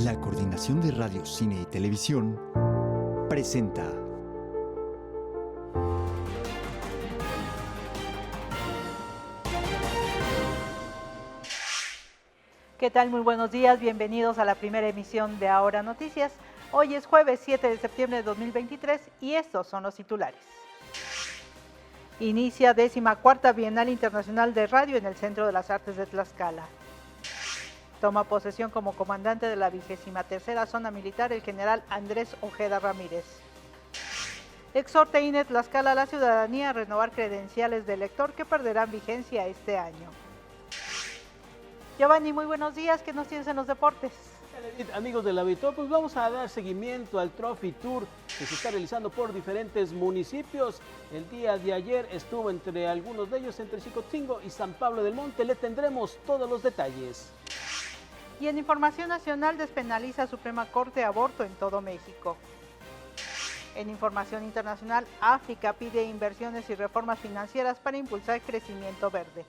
La Coordinación de Radio, Cine y Televisión presenta ¿Qué tal? Muy buenos días, bienvenidos a la primera emisión de Ahora Noticias. Hoy es jueves 7 de septiembre de 2023 y estos son los titulares. Inicia 14ª Bienal Internacional de Radio en el Centro de las Artes de Tlaxcala. Toma posesión como comandante de la 23ª Zona Militar el general Andrés Ojeda Ramírez. Exhorta INE Tlaxcala a la ciudadanía a renovar credenciales de elector que perderán vigencia este año. Giovanni, muy buenos días, ¿qué nos tienes en los deportes? Amigos del auditorio, pues vamos a dar seguimiento al Trophy Tour que se está realizando por diferentes municipios. El día de ayer estuvo entre algunos de ellos, entre Xicotzingo y San Pablo del Monte. Le tendremos todos los detalles. Y en información nacional, despenaliza Suprema Corte aborto en todo México. En información internacional, África pide inversiones y reformas financieras para impulsar crecimiento verde.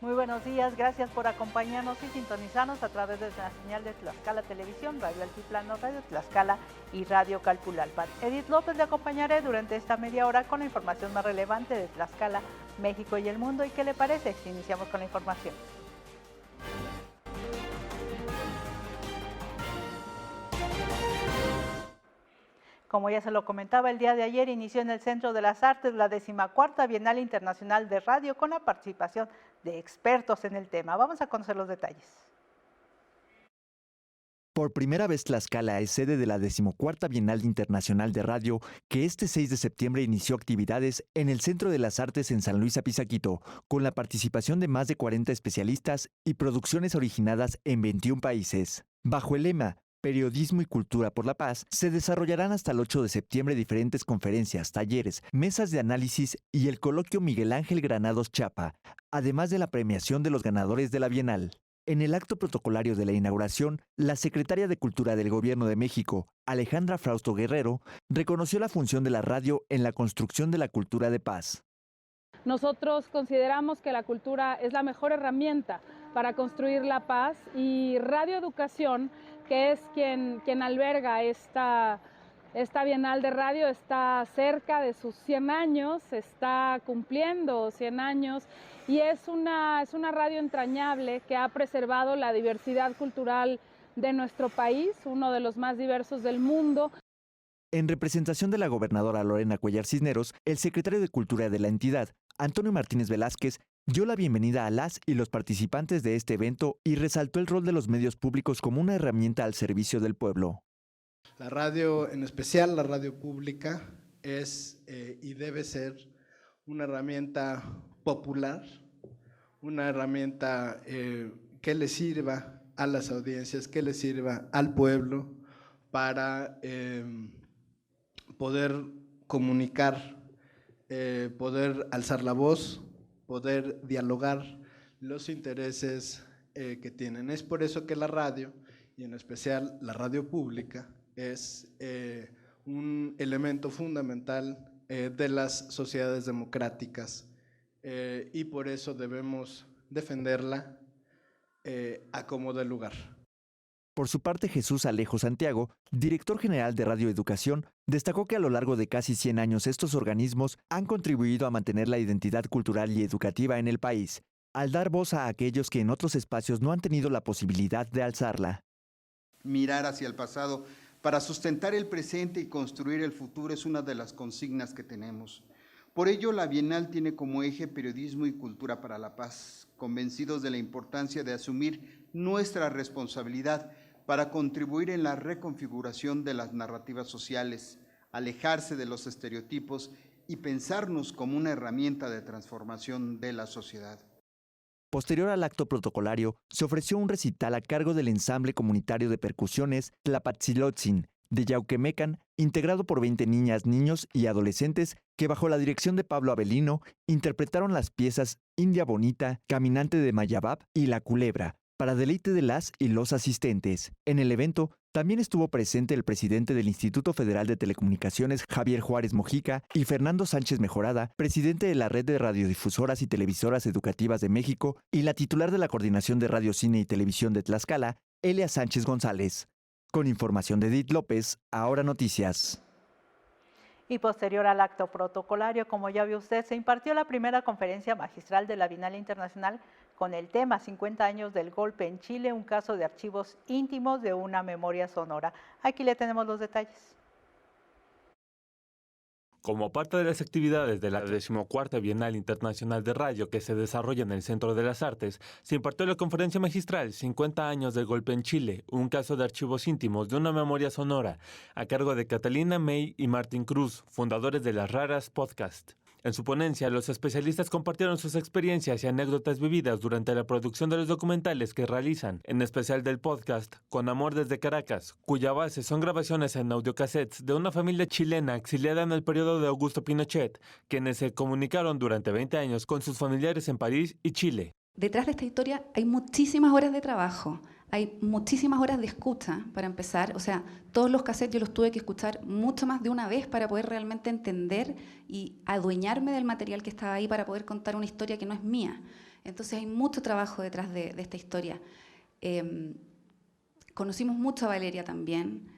Muy buenos días, gracias por acompañarnos y sintonizarnos a través de la señal de Tlaxcala Televisión, Radio Altiplano, Radio Tlaxcala y Radio Calpulalpan. Edith López le acompañaré durante esta media hora con la información más relevante de Tlaxcala, México y el mundo. ¿Y qué le parece si iniciamos con la información? Como ya se lo comentaba, el día de ayer inició en el Centro de las Artes la 14ª Bienal Internacional de Radio con la participación de expertos en el tema. Vamos a conocer los detalles. Por primera vez Tlaxcala es sede de la 14ª Bienal Internacional de Radio, que este 6 de septiembre inició actividades en el Centro de las Artes en San Luis Apizaquito, con la participación de más de 40 especialistas y producciones originadas en 21 países. Bajo el lema Periodismo y Cultura por la Paz, se desarrollarán hasta el 8 de septiembre diferentes conferencias, talleres, mesas de análisis y el coloquio Miguel Ángel Granados Chapa, además de la premiación de los ganadores de la Bienal. En el acto protocolario de la inauguración, la secretaria de Cultura del Gobierno de México, Alejandra Frausto Guerrero, reconoció la función de la radio en la construcción de la cultura de paz. Nosotros consideramos que la cultura es la mejor herramienta para construir la paz y Radio Educación, que es quien alberga esta Bienal de Radio, está cerca de sus 100 años, está cumpliendo 100 años y es una radio entrañable que ha preservado la diversidad cultural de nuestro país, uno de los más diversos del mundo. En representación de la gobernadora Lorena Cuellar Cisneros, el secretario de Cultura de la entidad, Antonio Martínez Velázquez, dio la bienvenida a las y los participantes de este evento y resaltó el rol de los medios públicos como una herramienta al servicio del pueblo. La radio, en especial la radio pública, es y debe ser una herramienta popular, una herramienta que le sirva a las audiencias, que le sirva al pueblo para poder comunicar, poder alzar la voz, poder dialogar los intereses que tienen. Es por eso que la radio, y en especial la radio pública, es un elemento fundamental de las sociedades democráticas y por eso debemos defenderla a como dé lugar. Por su parte, Jesús Alejo Santiago, director general de Radio Educación, destacó que a lo largo de casi 100 años estos organismos han contribuido a mantener la identidad cultural y educativa en el país, al dar voz a aquellos que en otros espacios no han tenido la posibilidad de alzarla. Mirar hacia el pasado para sustentar el presente y construir el futuro es una de las consignas que tenemos. Por ello, la Bienal tiene como eje periodismo y cultura para la paz, convencidos de la importancia de asumir nuestra responsabilidad para contribuir en la reconfiguración de las narrativas sociales, alejarse de los estereotipos y pensarnos como una herramienta de transformación de la sociedad. Posterior al acto protocolario, se ofreció un recital a cargo del ensamble comunitario de percusiones Tlapatzilotzin, de Yauquemecan, integrado por 20 niñas, niños y adolescentes que bajo la dirección de Pablo Avelino interpretaron las piezas India Bonita, Caminante de Mayabab y La Culebra, para deleite de las y los asistentes. En el evento también estuvo presente el presidente del Instituto Federal de Telecomunicaciones, Javier Juárez Mojica, y Fernando Sánchez Mejorada, presidente de la Red de Radiodifusoras y Televisoras Educativas de México, y la titular de la Coordinación de Radio, Cine y Televisión de Tlaxcala, Elia Sánchez González. Con información de Edith López, Ahora Noticias. Y posterior al acto protocolario, como ya vio usted, se impartió la primera conferencia magistral de la Bienal Internacional con el tema 50 años del golpe en Chile, un caso de archivos íntimos de una memoria sonora. Aquí le tenemos los detalles. Como parte de las actividades de la 14ª Bienal Internacional de Radio que se desarrolla en el Centro de las Artes, se impartió la conferencia magistral 50 años del golpe en Chile, un caso de archivos íntimos de una memoria sonora, a cargo de Catalina May y Martín Cruz, fundadores de Las Raras Podcast. En su ponencia, los especialistas compartieron sus experiencias y anécdotas vividas durante la producción de los documentales que realizan, en especial del podcast Con Amor desde Caracas, cuya base son grabaciones en audiocassettes de una familia chilena exiliada en el periodo de Augusto Pinochet, quienes se comunicaron durante 20 años con sus familiares en París y Chile. Detrás de esta historia hay muchísimas horas de trabajo. Hay muchísimas horas de escucha, para empezar. O sea, todos los cassettes yo los tuve que escuchar mucho más de una vez para poder realmente entender y adueñarme del material que estaba ahí para poder contar una historia que no es mía. Entonces hay mucho trabajo detrás de esta historia. Conocimos mucho a Valeria también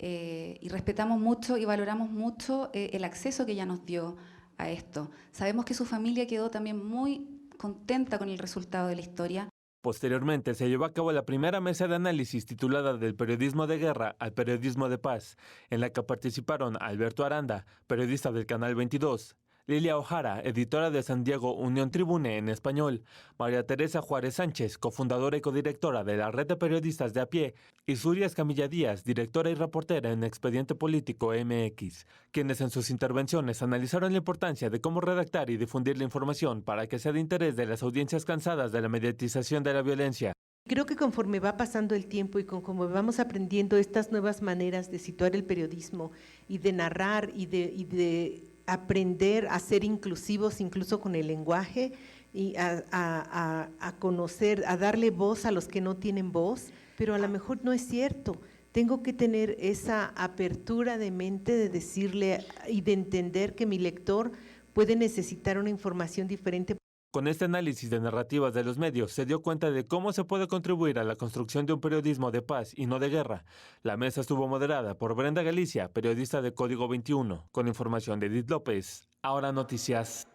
y respetamos mucho y valoramos mucho el acceso que ella nos dio a esto. Sabemos que su familia quedó también muy contenta con el resultado de la historia. Posteriormente se llevó a cabo la primera mesa de análisis titulada Del periodismo de guerra al periodismo de paz, en la que participaron Alberto Aranda, periodista del Canal 22, Lilia Ojara, editora de San Diego Unión Tribune en español, María Teresa Juárez Sánchez, cofundadora y codirectora de la Red de Periodistas de a Pie, y Zuria Escamilla Díaz, directora y reportera en Expediente Político MX, quienes en sus intervenciones analizaron la importancia de cómo redactar y difundir la información para que sea de interés de las audiencias cansadas de la mediatización de la violencia. Creo que conforme va pasando el tiempo y conforme vamos aprendiendo estas nuevas maneras de situar el periodismo y de narrar y de aprender a ser inclusivos incluso con el lenguaje y a conocer, a darle voz a los que no tienen voz, pero a lo mejor no es cierto. Tengo que tener esa apertura de mente de decirle y de entender que mi lector puede necesitar una información diferente. Con este análisis de narrativas de los medios se dio cuenta de cómo se puede contribuir a la construcción de un periodismo de paz y no de guerra. La mesa estuvo moderada por Brenda Galicia, periodista de Código 21, con información de Edith López. Ahora Noticias.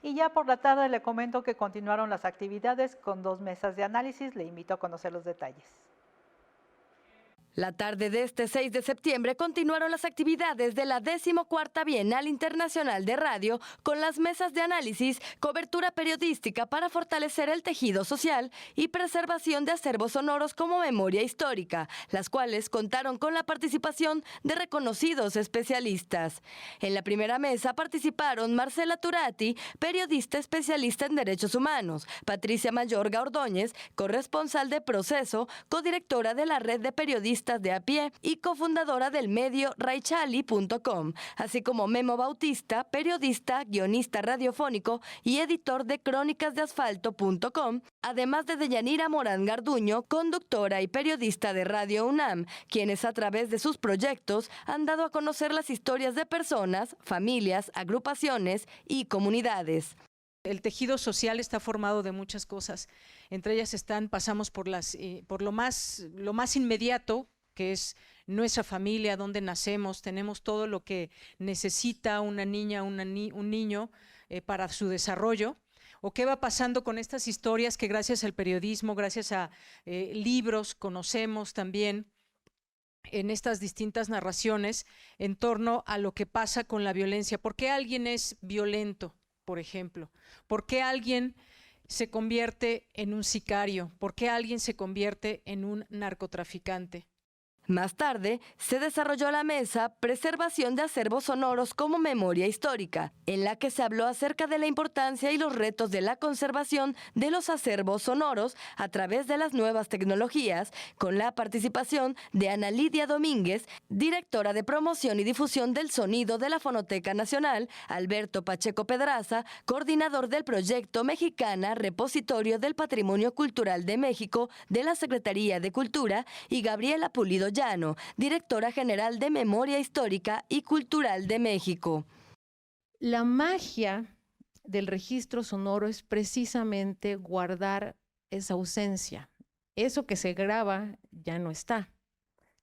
Y ya por la tarde le comento que continuaron las actividades con 2 mesas de análisis. Le invito a conocer los detalles. La tarde de este 6 de septiembre continuaron las actividades de la 14ª Bienal Internacional de Radio con las mesas de análisis, cobertura periodística para fortalecer el tejido social y preservación de acervos sonoros como memoria histórica, las cuales contaron con la participación de reconocidos especialistas. En la primera mesa participaron Marcela Turati, periodista especialista en derechos humanos, Patricia Mayorga Ordóñez, corresponsal de Proceso, codirectora de la Red de Periodistas de a Pie y cofundadora del medio raichali.com, así como Memo Bautista, periodista, guionista radiofónico y editor de crónicasdeasfalto.com, además de Deyanira Morán Garduño, conductora y periodista de Radio UNAM, quienes a través de sus proyectos han dado a conocer las historias de personas, familias, agrupaciones y comunidades. El tejido social está formado de muchas cosas. Entre ellas pasamos por lo más inmediato, que es nuestra familia, donde nacemos, tenemos todo lo que necesita una niña, un niño para su desarrollo. O qué va pasando con estas historias que gracias al periodismo, gracias a libros, conocemos también en estas distintas narraciones en torno a lo que pasa con la violencia. ¿Por qué alguien es violento, por ejemplo? ¿Por qué alguien se convierte en un sicario? ¿Por qué alguien se convierte en un narcotraficante? Más tarde, se desarrolló la mesa Preservación de acervos sonoros como memoria histórica, en la que se habló acerca de la importancia y los retos de la conservación de los acervos sonoros a través de las nuevas tecnologías, con la participación de Ana Lidia Domínguez, directora de promoción y difusión del sonido de la Fonoteca Nacional, Alberto Pacheco Pedraza, coordinador del proyecto Mexicana Repositorio del Patrimonio Cultural de México de la Secretaría de Cultura, y Gabriela Pulido Llano, directora general de Memoria Histórica y Cultural de México. La magia del registro sonoro es precisamente guardar esa ausencia. Eso que se graba ya no está,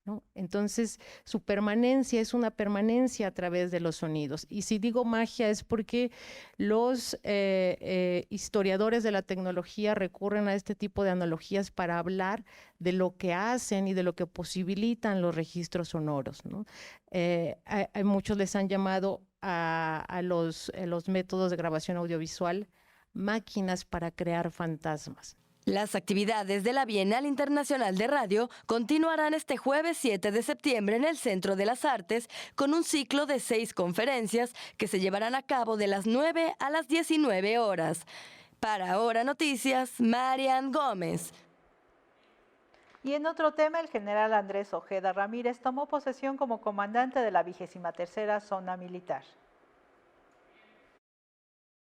¿no? Entonces, su permanencia es una permanencia a través de los sonidos. Y si digo magia es porque los historiadores de la tecnología recurren a este tipo de analogías para hablar de lo que hacen y de lo que posibilitan los registros sonoros, ¿no? Muchos les han llamado a los métodos de grabación audiovisual máquinas para crear fantasmas. Las actividades de la Bienal Internacional de Radio continuarán este jueves 7 de septiembre en el Centro de las Artes con un ciclo de 6 conferencias que se llevarán a cabo de las 9 a las 19 horas. Para Ahora Noticias, Marian Gómez. Y en otro tema, el general Andrés Ojeda Ramírez tomó posesión como comandante de la 23ª Zona Militar.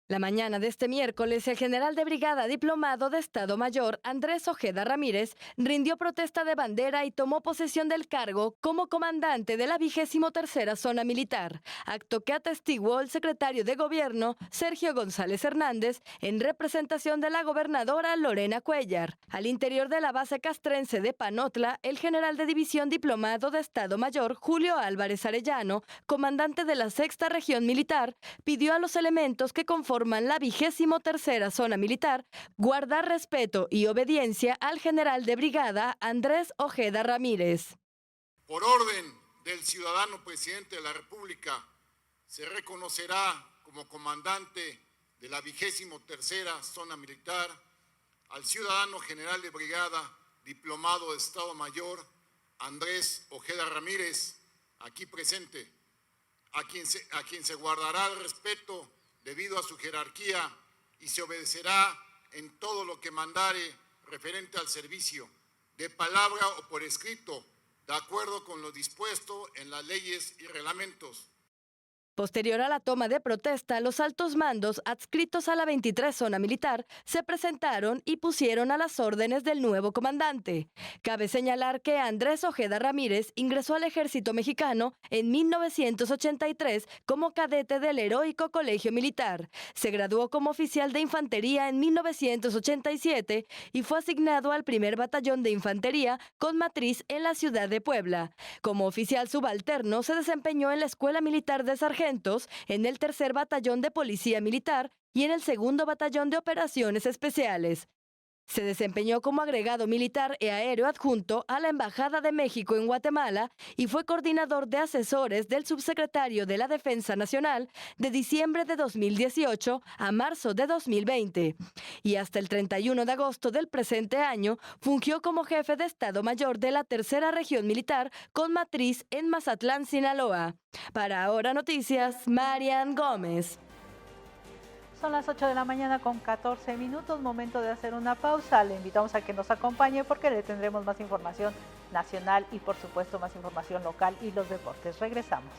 La mañana de este miércoles, el general de brigada diplomado de Estado Mayor, Andrés Ojeda Ramírez, rindió protesta de bandera y tomó posesión del cargo como comandante de la 23ª Zona Militar, acto que atestiguó el secretario de Gobierno, Sergio González Hernández, en representación de la gobernadora Lorena Cuellar. Al interior de la base castrense de Panotla, el general de división diplomado de Estado Mayor, Julio Álvarez Arellano, comandante de la 6ª Región Militar, pidió a los elementos que conforman la 23ª Zona Militar guardar respeto y obediencia al general de brigada Andrés Ojeda Ramírez. Por orden del ciudadano presidente de la República, se reconocerá como comandante de la 23ª Zona Militar al ciudadano general de brigada diplomado de Estado Mayor Andrés Ojeda Ramírez, aquí presente, a quien se guardará el respeto debido a su jerarquía y se obedecerá en todo lo que mandare referente al servicio, de palabra o por escrito, de acuerdo con lo dispuesto en las leyes y reglamentos. Posterior a la toma de protesta, los altos mandos adscritos a la 23 Zona Militar se presentaron y pusieron a las órdenes del nuevo comandante. Cabe señalar que Andrés Ojeda Ramírez ingresó al Ejército Mexicano en 1983 como cadete del Heroico Colegio Militar. Se graduó como oficial de infantería en 1987 y fue asignado al primer batallón de infantería con matriz en la ciudad de Puebla. Como oficial subalterno se desempeñó en la Escuela Militar de Sargentos, en el 3er Batallón de Policía Militar y en el 2º Batallón de Operaciones Especiales. Se desempeñó como agregado militar y aéreo adjunto a la Embajada de México en Guatemala y fue coordinador de asesores del subsecretario de la Defensa Nacional de diciembre de 2018 a marzo de 2020. Y hasta el 31 de agosto del presente año fungió como jefe de Estado Mayor de la 3ª Región Militar con matriz en Mazatlán, Sinaloa. Para Ahora Noticias, Marian Gómez. Son las 8 de la mañana con 14 minutos, momento de hacer una pausa. Le invitamos a que nos acompañe porque le tendremos más información nacional y por supuesto más información local y los deportes. Regresamos.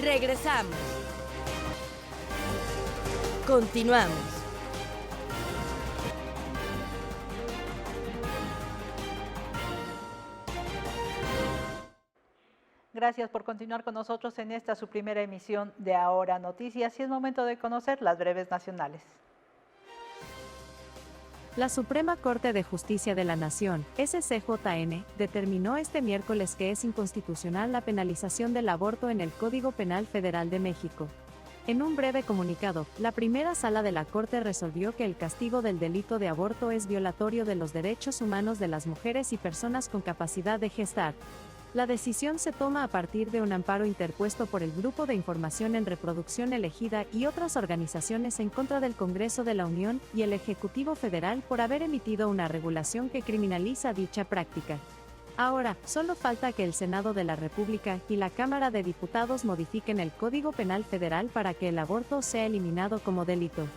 Regresamos. Continuamos. Gracias por continuar con nosotros en esta su primera emisión de Ahora Noticias y es momento de conocer las breves nacionales. La Suprema Corte de Justicia de la Nación, SCJN, determinó este miércoles que es inconstitucional la penalización del aborto en el Código Penal Federal de México. En un breve comunicado, la primera sala de la Corte resolvió que el castigo del delito de aborto es violatorio de los derechos humanos de las mujeres y personas con capacidad de gestar. La decisión se toma a partir de un amparo interpuesto por el Grupo de Información en Reproducción Elegida y otras organizaciones en contra del Congreso de la Unión y el Ejecutivo Federal por haber emitido una regulación que criminaliza dicha práctica. Ahora, solo falta que el Senado de la República y la Cámara de Diputados modifiquen el Código Penal Federal para que el aborto sea eliminado como delito.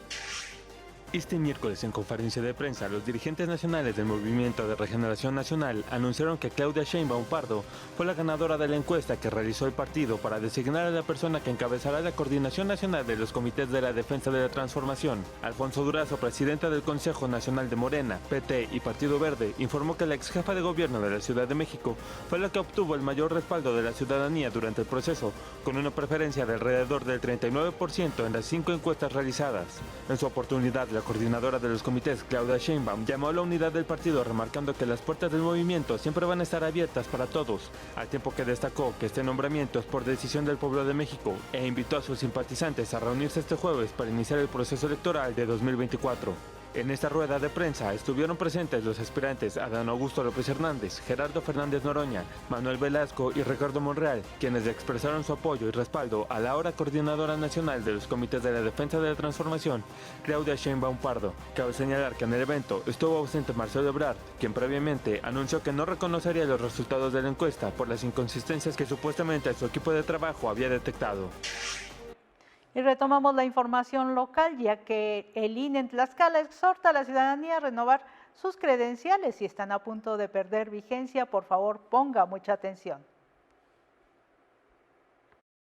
Este miércoles, en conferencia de prensa, los dirigentes nacionales del Movimiento de Regeneración Nacional anunciaron que Claudia Sheinbaum Pardo fue la ganadora de la encuesta que realizó el partido para designar a la persona que encabezará la Coordinación Nacional de los Comités de la Defensa de la Transformación. Alfonso Durazo, presidente del Consejo Nacional de Morena, PT y Partido Verde, informó que la ex jefa de gobierno de la Ciudad de México fue la que obtuvo el mayor respaldo de la ciudadanía durante el proceso, con una preferencia de alrededor del 39% en las 5 encuestas realizadas. En su oportunidad, la coordinadora de los comités, Claudia Sheinbaum, llamó a la unidad del partido, remarcando que las puertas del movimiento siempre van a estar abiertas para todos, al tiempo que destacó que este nombramiento es por decisión del pueblo de México e invitó a sus simpatizantes a reunirse este jueves para iniciar el proceso electoral de 2024. En esta rueda de prensa estuvieron presentes los aspirantes Adán Augusto López Hernández, Gerardo Fernández Noroña, Manuel Velasco y Ricardo Monreal, quienes expresaron su apoyo y respaldo a la ahora coordinadora nacional de los comités de la defensa de la transformación, Claudia Sheinbaum Pardo. Cabe señalar que en el evento estuvo ausente Marcelo Ebrard, quien previamente anunció que no reconocería los resultados de la encuesta por las inconsistencias que supuestamente su equipo de trabajo había detectado. Y retomamos la información local, ya que el INE en Tlaxcala exhorta a la ciudadanía a renovar sus credenciales. Si están a punto de perder vigencia, por favor, ponga mucha atención.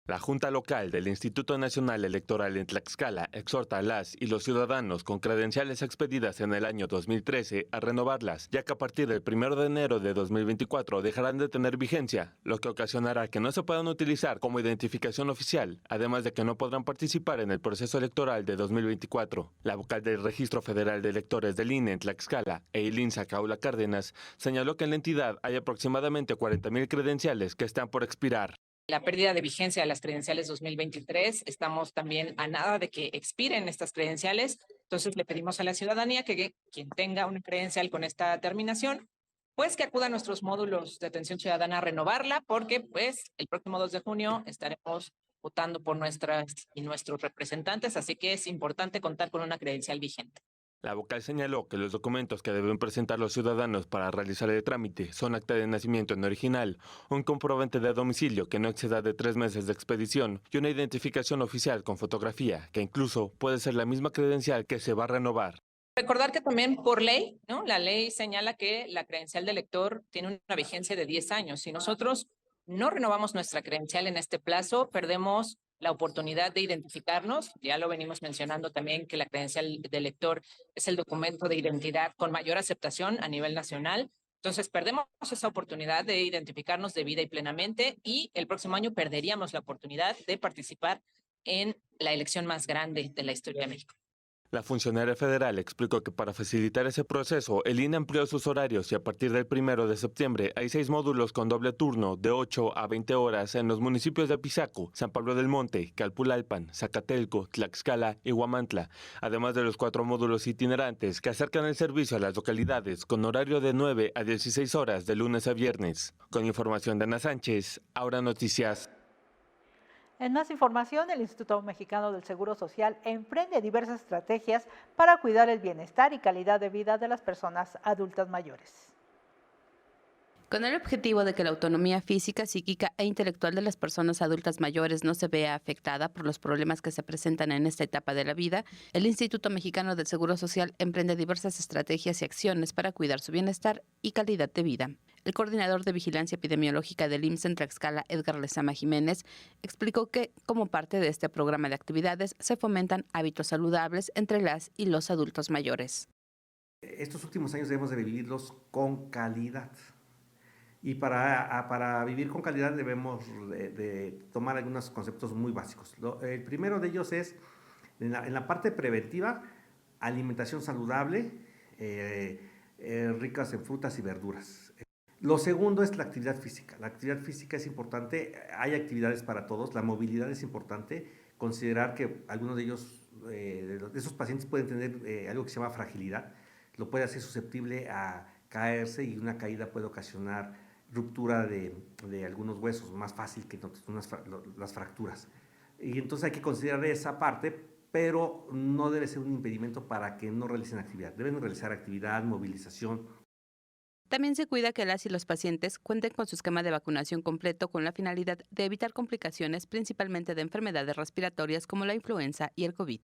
La Junta Local del Instituto Nacional Electoral en Tlaxcala exhorta a las y los ciudadanos con credenciales expedidas en el año 2013 a renovarlas, ya que a partir del 1 de enero de 2024 dejarán de tener vigencia, lo que ocasionará que no se puedan utilizar como identificación oficial, además de que no podrán participar en el proceso electoral de 2024. La vocal del Registro Federal de Electores del INE en Tlaxcala, Eilinsa Caula Cárdenas, señaló que en la entidad hay aproximadamente 40,000 credenciales que están por expirar. La pérdida de vigencia de las credenciales 2023, estamos también a nada de que expiren estas credenciales, entonces le pedimos a la ciudadanía que quien tenga una credencial con esta terminación, pues que acuda a nuestros módulos de atención ciudadana a renovarla, porque pues el próximo 2 de junio estaremos votando por nuestras y nuestros representantes, así que es importante contar con una credencial vigente. La vocal señaló que los documentos que deben presentar los ciudadanos para realizar el trámite son acta de nacimiento en original, un comprobante de domicilio que no exceda de 3 meses de expedición y una identificación oficial con fotografía, que incluso puede ser la misma credencial que se va a renovar. Recordar que también por ley, ¿no? La ley señala que la credencial de elector tiene una vigencia de 10 años. Si nosotros no renovamos nuestra credencial en este plazo, perdemos la oportunidad de identificarnos. Ya lo venimos mencionando también que la credencial de elector es el documento de identidad con mayor aceptación a nivel nacional. Entonces perdemos esa oportunidad de identificarnos debida y plenamente y el próximo año perderíamos la oportunidad de participar en la elección más grande de la historia de México. La funcionaria federal explicó que para facilitar ese proceso, el INE amplió sus horarios y a partir del 1 de septiembre hay 6 módulos con doble turno de 8 a 20 horas en los municipios de Apizaco, San Pablo del Monte, Calpulalpan, Zacatelco, Tlaxcala y Huamantla, además de los 4 módulos itinerantes que acercan el servicio a las localidades con horario de 9 a 16 horas de lunes a viernes. Con información de Ana Sánchez, Ahora Noticias. En más información, el Instituto Mexicano del Seguro Social emprende diversas estrategias para cuidar el bienestar y calidad de vida de las personas adultas mayores. Con el objetivo de que la autonomía física, psíquica e intelectual de las personas adultas mayores no se vea afectada por los problemas que se presentan en esta etapa de la vida, el Instituto Mexicano del Seguro Social emprende diversas estrategias y acciones para cuidar su bienestar y calidad de vida. El coordinador de Vigilancia Epidemiológica del IMSS en Tlaxcala, Edgar Lezama Jiménez, explicó que, como parte de este programa de actividades, se fomentan hábitos saludables entre las y los adultos mayores. Estos últimos años debemos de vivirlos con calidad. Y para vivir con calidad debemos de tomar algunos conceptos muy básicos. El primero de ellos es, en la parte preventiva, alimentación saludable, ricas en frutas y verduras. Lo segundo es la actividad física. La actividad física es importante, hay actividades para todos, la movilidad es importante, considerar que algunos de ellos, de esos pacientes pueden tener algo que se llama fragilidad, lo puede hacer susceptible a caerse y una caída puede ocasionar ruptura de algunos huesos, más fácil que las fracturas. Y entonces hay que considerar esa parte, pero no debe ser un impedimento para que no realicen actividad. Deben realizar actividad, movilización. También se cuida que las y los pacientes cuenten con su esquema de vacunación completo con la finalidad de evitar complicaciones principalmente de enfermedades respiratorias como la influenza y el COVID.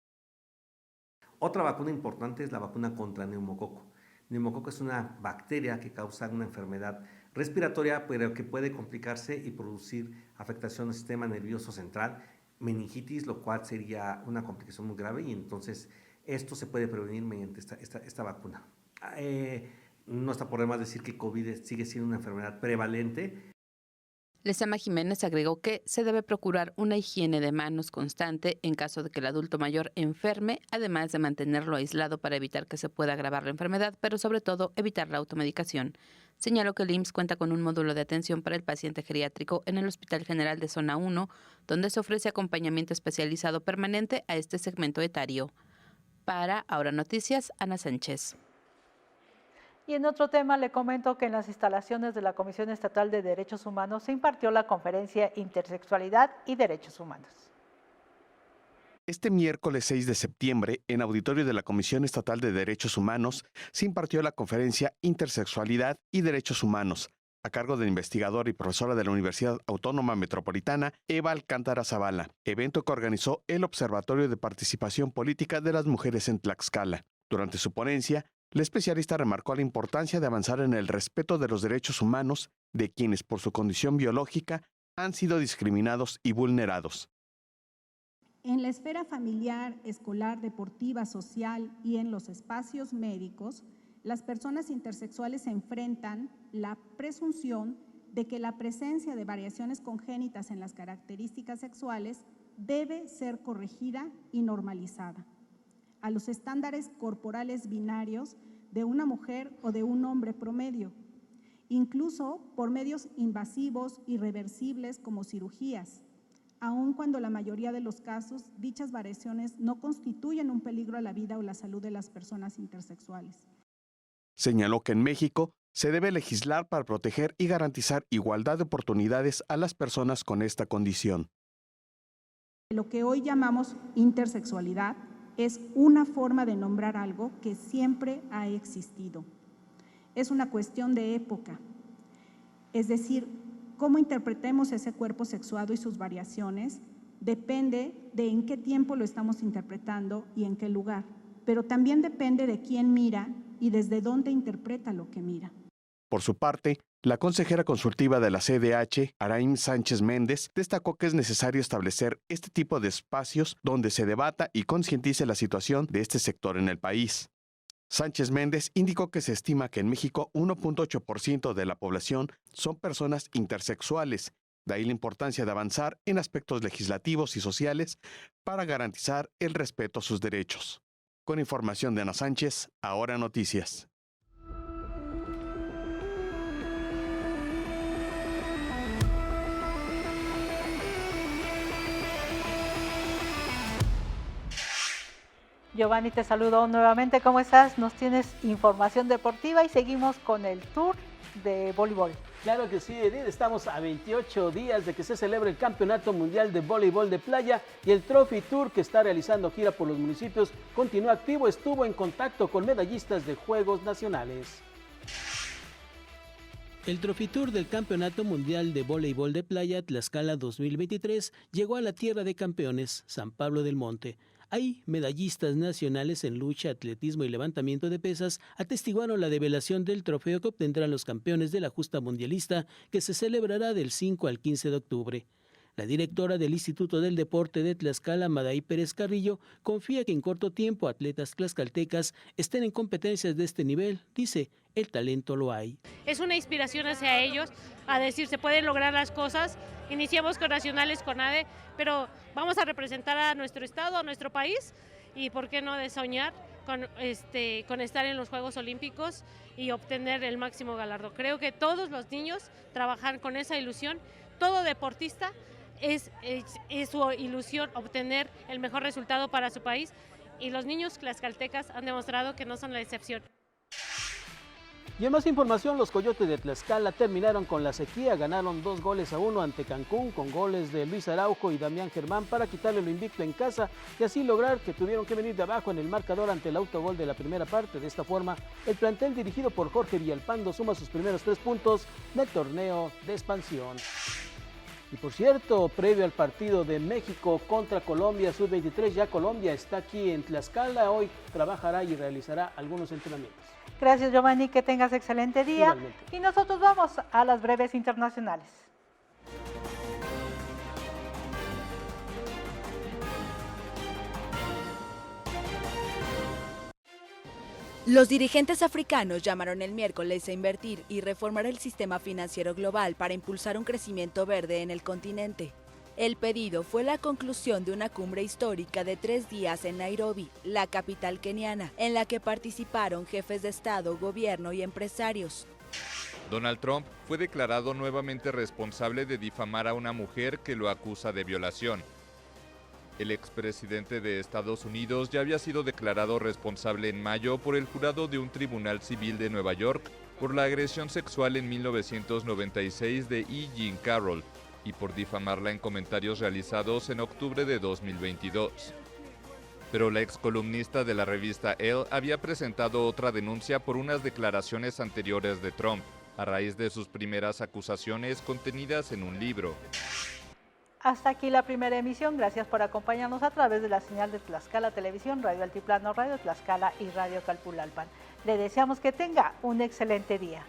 Otra vacuna importante es la vacuna contra neumococo. Neumococo es una bacteria que causa una enfermedad respiratoria, pero que puede complicarse y producir afectación al sistema nervioso central, meningitis, lo cual sería una complicación muy grave, y entonces esto se puede prevenir mediante esta vacuna. No está por demás decir que COVID sigue siendo una enfermedad prevalente. Lezama Jiménez agregó que se debe procurar una higiene de manos constante en caso de que el adulto mayor enferme, además de mantenerlo aislado para evitar que se pueda agravar la enfermedad, pero sobre todo evitar la automedicación. Señaló que el IMSS cuenta con un módulo de atención para el paciente geriátrico en el Hospital General de Zona 1, donde se ofrece acompañamiento especializado permanente a este segmento etario. Para Ahora Noticias, Ana Sánchez. Y en otro tema le comento que en las instalaciones de la Comisión Estatal de Derechos Humanos se impartió la conferencia Intersexualidad y Derechos Humanos. Este miércoles 6 de septiembre, en auditorio de la Comisión Estatal de Derechos Humanos, se impartió la conferencia Intersexualidad y Derechos Humanos, a cargo de la investigadora y profesora de la Universidad Autónoma Metropolitana, Eva Alcántara Zavala, evento que organizó el Observatorio de Participación Política de las Mujeres en Tlaxcala. Durante su ponencia, la especialista remarcó la importancia de avanzar en el respeto de los derechos humanos de quienes por su condición biológica han sido discriminados y vulnerados. En la esfera familiar, escolar, deportiva, social y en los espacios médicos, las personas intersexuales enfrentan la presunción de que la presencia de variaciones congénitas en las características sexuales debe ser corregida y normalizada a los estándares corporales binarios de una mujer o de un hombre promedio, incluso por medios invasivos irreversibles como cirugías, aun cuando la mayoría de los casos dichas variaciones no constituyen un peligro a la vida o la salud de las personas intersexuales. Señaló que en México se debe legislar para proteger y garantizar igualdad de oportunidades a las personas con esta condición. Lo que hoy llamamos intersexualidad es una forma de nombrar algo que siempre ha existido. Es una cuestión de época, es decir, cómo interpretemos ese cuerpo sexuado y sus variaciones depende de en qué tiempo lo estamos interpretando y en qué lugar, pero también depende de quién mira y desde dónde interpreta lo que mira. Por su parte, la consejera consultiva de la CDH, Araim Sánchez Méndez, destacó que es necesario establecer este tipo de espacios donde se debata y concientice la situación de este sector en el país. Sánchez Méndez indicó que se estima que en México 1.8% de la población son personas intersexuales, de ahí la importancia de avanzar en aspectos legislativos y sociales para garantizar el respeto a sus derechos. Con información de Ana Sánchez, Ahora Noticias. Giovanni, te saludo nuevamente. ¿Cómo estás? Nos tienes información deportiva y seguimos con el Tour de voleibol. Claro que sí, Edith. Estamos a 28 días de que se celebre el Campeonato Mundial de Voleibol de Playa y el Trophy Tour, que está realizando gira por los municipios, continúa activo. Estuvo en contacto con medallistas de Juegos Nacionales. El Trophy Tour del Campeonato Mundial de Voleibol de Playa Tlaxcala 2023 llegó a la tierra de campeones, San Pablo del Monte. Ahí, medallistas nacionales en lucha, atletismo y levantamiento de pesas atestiguaron la develación del trofeo que obtendrán los campeones de la justa mundialista, que se celebrará del 5 al 15 de octubre. La directora del Instituto del Deporte de Tlaxcala, Madaí Pérez Carrillo, confía que en corto tiempo atletas tlaxcaltecas estén en competencias de este nivel. Dice, el talento lo hay. Es una inspiración hacia ellos, a decir, se pueden lograr las cosas. Iniciamos con nacionales, con ADE, pero vamos a representar a nuestro estado, a nuestro país, y por qué no de soñar con estar en los Juegos Olímpicos y obtener el máximo galardón. Creo que todos los niños trabajan con esa ilusión, todo deportista es su ilusión obtener el mejor resultado para su país, y los niños tlaxcaltecas han demostrado que no son la excepción. Y en más información, los Coyotes de Tlaxcala terminaron con la sequía, ganaron 2-1 ante Cancún con goles de Luis Araujo y Damián Germán para quitarle lo invicto en casa y así lograr que tuvieron que venir de abajo en el marcador ante el autogol de la primera parte. De esta forma, el plantel dirigido por Jorge Villalpando suma sus primeros 3 puntos del torneo de expansión. Y por cierto, previo al partido de México contra Colombia Sub-23, ya Colombia está aquí en Tlaxcala, hoy trabajará y realizará algunos entrenamientos. Gracias, Giovanni, que tengas excelente día. Igualmente. Y nosotros vamos a las breves internacionales. Los dirigentes africanos llamaron el miércoles a invertir y reformar el sistema financiero global para impulsar un crecimiento verde en el continente. El pedido fue la conclusión de una cumbre histórica de 3 días en Nairobi, la capital keniana, en la que participaron jefes de Estado, gobierno y empresarios. Donald Trump fue declarado nuevamente responsable de difamar a una mujer que lo acusa de violación. El expresidente de Estados Unidos ya había sido declarado responsable en mayo por el jurado de un tribunal civil de Nueva York por la agresión sexual en 1996 de E. Jean Carroll y por difamarla en comentarios realizados en octubre de 2022. Pero la excolumnista de la revista Elle había presentado otra denuncia por unas declaraciones anteriores de Trump, a raíz de sus primeras acusaciones contenidas en un libro. Hasta aquí la primera emisión. Gracias por acompañarnos a través de la señal de Tlaxcala Televisión, Radio Altiplano, Radio Tlaxcala y Radio Calpulalpan. Le deseamos que tenga un excelente día.